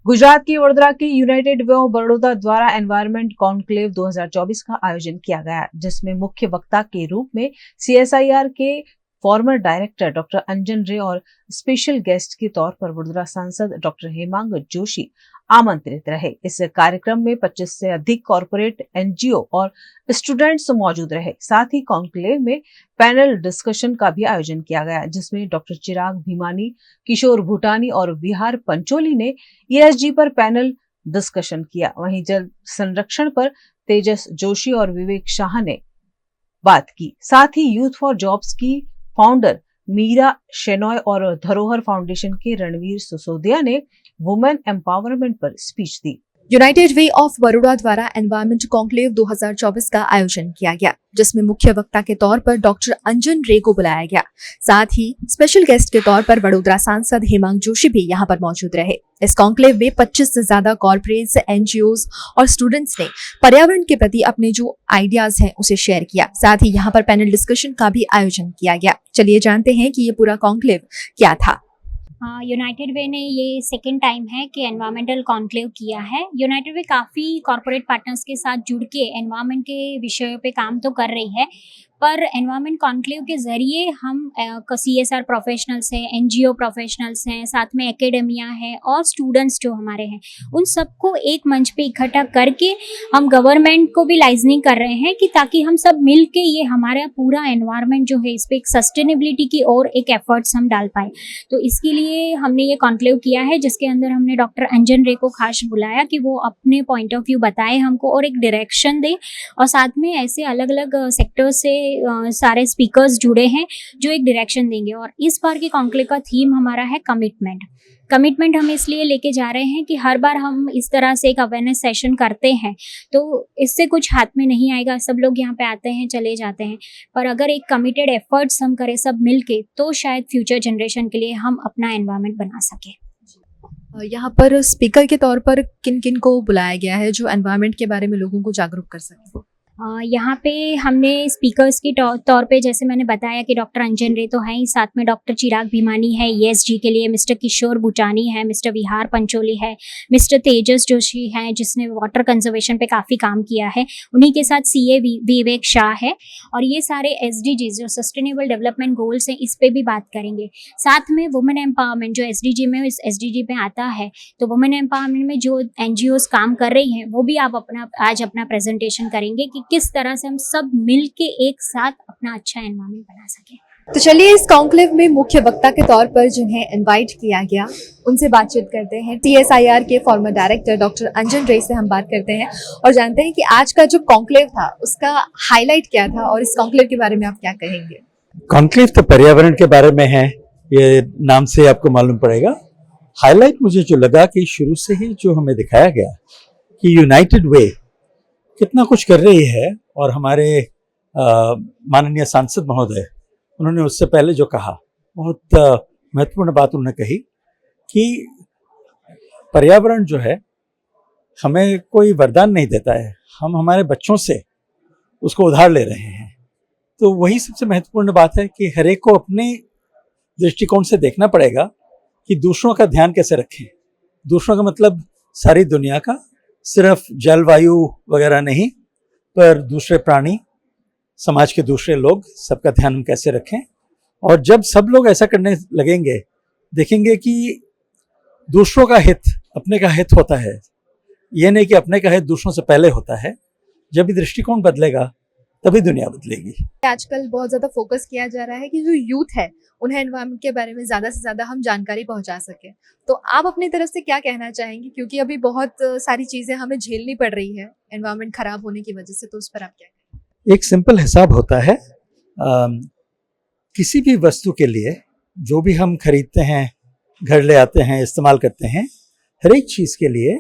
गुजरात की वडोदरा के United way of Baroda द्वारा एनवायरमेंट कॉन्क्लेव 2024 का आयोजन किया गया, जिसमें मुख्य वक्ता के रूप में सीएसआईआर के फॉर्मर डायरेक्टर डॉक्टर अंजन रे और स्पेशल गेस्ट के तौर पर वडोदरा सांसद डॉक्टर हेमांग जोशी आमंत्रित रहे। इस कार्यक्रम में 25 से अधिक कॉरपोरेट, एनजीओ और स्टूडेंट्स मौजूद रहे। साथ ही कॉन्क्लेव में पैनल डिस्कशन का भी आयोजन किया गया, जिसमें डॉक्टर चिराग भीमानी, किशोर भूटानी और विहार पंचोली ने ईएसजी पर पैनल डिस्कशन किया। वहीं जल संरक्षण पर तेजस जोशी और विवेक शाह ने बात की। साथ ही यूथ फॉर जॉब्स की फाउंडर मीरा शेनॉय और धरोहर फाउंडेशन के रणवीर सिसोदिया ने वुमेन एम्पावरमेंट पर speech the. United way of Baroda द्वारा एनवायरमेंट कॉन्क्लेव 2024 का आयोजन किया गया, जिसमें मुख्य वक्ता के तौर पर डॉक्टर अंजन रे को बुलाया गया। साथ ही स्पेशल गेस्ट के तौर पर वडोदरा सांसद हेमांग जोशी भी यहां पर मौजूद रहे। इस कॉन्क्लेव में 25 से ज्यादा कॉर्पोरेट्स, एनजीओज और स्टूडेंट्स ने पर्यावरण के प्रति अपने जो आइडियाज हैं उसे शेयर किया। साथ ही यहाँ पर पैनल डिस्कशन का भी आयोजन किया गया। चलिए जानते हैं कि ये पूरा कॉन्क्लेव क्या था। यूनाइटेड वे ने ये सेकेंड टाइम है कि एनवायरमेंटल कॉन्क्लेव किया है। यूनाइटेड वे काफ़ी कॉरपोरेट पार्टनर्स के साथ जुड़ के एनवायरमेंट के विषयों पे काम तो कर रही है, पर एनवायरमेंट कॉन्क्लेव के ज़रिए हम सीएसआर प्रोफेशनल्स हैं, एनजीओ प्रोफेशनल्स हैं, साथ में एकेडमिया है और स्टूडेंट्स जो हमारे हैं, उन सबको एक मंच पे इकट्ठा करके हम गवर्नमेंट को भी लाइजनिंग कर रहे हैं कि ताकि हम सब मिल के ये हमारा पूरा एनवायरमेंट जो है इस पर एक सस्टेनेबिलिटी की और एक एफर्ट्स हम डाल पाए। तो इसके लिए हमने ये कॉन्क्लेव किया है, जिसके अंदर हमने डॉक्टर अंजन रे को खास बुलाया कि वो अपने पॉइंट ऑफ व्यू बताए हमको और एक डायरेक्शन दे, और साथ में ऐसे अलग अलग सेक्टर से सारे स्पीकर्स जुड़े हैं जो एक डायरेक्शन देंगे। और इस बार के कॉन्क्लेव का थीम हमारा है कमिटमेंट हम इसलिए लेके जा रहे हैं कि हर बार हम इस तरह से एक अवेयरनेस सेशन करते हैं तो इससे कुछ हाथ में नहीं आएगा, सब लोग यहाँ पे आते हैं चले जाते हैं, पर अगर एक कमिटेड एफर्ट्स हम करें सब मिलके तो शायद फ्यूचर जनरेशन के लिए हम अपना एनवायरनमेंट बना सके। यहाँ पर स्पीकर के तौर पर किन किन को बुलाया गया है जो एनवायरनमेंट के बारे में लोगों को जागरूक कर सके? यहाँ पे हमने स्पीकर्स के तौर पे जैसे मैंने बताया कि डॉक्टर अंजन रे तो हैं ही, साथ में डॉक्टर चिराग भीमानी है ईएसजी के लिए, मिस्टर किशोर भूटानी है, मिस्टर विहार पंचोली है, मिस्टर तेजस जोशी हैं जिसने वाटर कंजर्वेशन पे काफ़ी काम किया है, उन्हीं के साथ सीए विवेक शाह है, और ये सारे एसडीजी जो सस्टेनेबल डेवलपमेंट गोल्स हैं इस पे भी बात करेंगे। साथ में वुमेन एम्पावरमेंट जो एसडीजी में इस एसडीजी पे आता है, तो वुमेन एम्पावरमेंट में जो एनजीओज काम कर रही हैं वो भी आप आज अपना प्रेजेंटेशन करेंगे कि किस तरह से हम सब मिल के एक साथ अपना अच्छा एनवायरनमेंट बना सके। तो चलिए इस कॉन्क्लेव में मुख्य वक्ता के तौर पर जिन्हें इनवाइट किया गया उनसे बातचीत करते हैं। सीएसआईआर के फॉर्मर डायरेक्टर डॉक्टर अंजन रे से हम बात करते हैं और जानते हैं कि आज का जो कॉन्क्लेव था उसका हाईलाइट क्या था और इस कॉन्क्लेव के बारे में आप क्या कहेंगे? कॉन्क्लेव तो पर्यावरण के बारे में है, ये नाम से आपको मालूम पड़ेगा। हाईलाइट मुझे जो लगा कि शुरू से ही जो हमें दिखाया गया कि यूनाइटेड वे कितना कुछ कर रही है, और हमारे माननीय सांसद महोदय उन्होंने उससे पहले जो कहा बहुत महत्वपूर्ण बात उन्होंने कही कि पर्यावरण जो है हमें कोई वरदान नहीं देता है, हम हमारे बच्चों से उसको उधार ले रहे हैं। तो वही सबसे महत्वपूर्ण बात है कि हर एक को अपने दृष्टिकोण से देखना पड़ेगा कि दूसरों का ध्यान कैसे रखें। दूसरों का मतलब सारी दुनिया का, सिर्फ जलवायु वगैरह नहीं, पर दूसरे प्राणी, समाज के दूसरे लोग, सबका ध्यान हम कैसे रखें। और जब सब लोग ऐसा करने लगेंगे, देखेंगे कि दूसरों का हित अपने का हित होता है, ये नहीं कि अपने का हित दूसरों से पहले होता है। जब ये दृष्टिकोण बदलेगा तभी दुनिया बदलेगी। आजकल बहुत ज्यादा फोकस किया जा रहा है कि जो यूथ है उन्हें एनवायरनमेंट के बारे में ज्यादा से ज्यादा हम जानकारी पहुंचा सके, तो आप अपनी तरफ से क्या कहना चाहेंगे? क्योंकि अभी बहुत सारी चीजें हमें झेलनी पड़ रही है एनवायरनमेंट खराब होने की वजह से, तो उस पर आप क्या कहेंगे? एक सिंपल हिसाब होता है, किसी भी वस्तु के लिए जो भी हम खरीदते हैं, घर ले आते हैं, इस्तेमाल करते हैं, हर एक चीज के लिए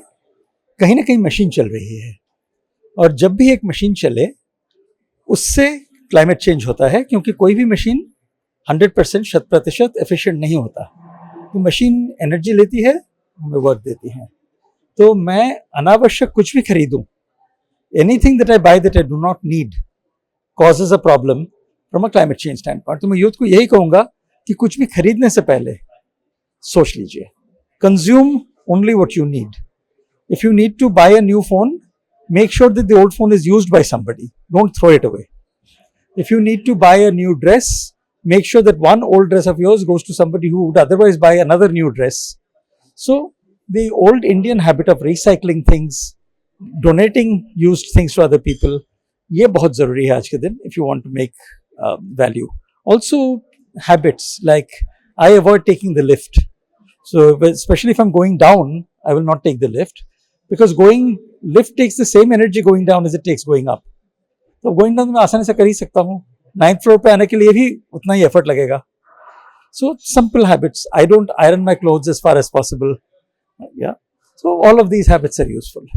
कहीं ना कहीं मशीन चल रही है। और जब भी एक मशीन चले उससे क्लाइमेट चेंज होता है, क्योंकि कोई भी मशीन 100% 100% एफिशिएंट नहीं होता। तो मशीन एनर्जी लेती है, हमें वर्क देती है। तो मैं अनावश्यक कुछ भी खरीदूं, anything that I by that I do not need causes a problem from a climate change stand point. तो मैं यूथ को यही कहूंगा कि कुछ भी खरीदने से पहले सोच लीजिए, consume only what you need. If you need to buy a new phone, make sure that the old phone is used by somebody. Don't throw it away. If you need to buy a new dress, make sure that one old dress of yours goes to somebody who would otherwise buy another new dress. So the old Indian habit of recycling things, donating used things to other people, ये बहुत जरूरी है आज के दिन if you want to make value. Also habits like I avoid taking the lift. So especially if I'm going down, I will not take the lift because lift takes the same energy going down as it takes going up. तो going down मैं आसानी से कर ही सकता हूँ, 9th floor पे आने के लिए भी उतना ही एफर्ट लगेगा. So simple habits. I don't iron my clothes as far as possible. Yeah, so all of these habits are useful.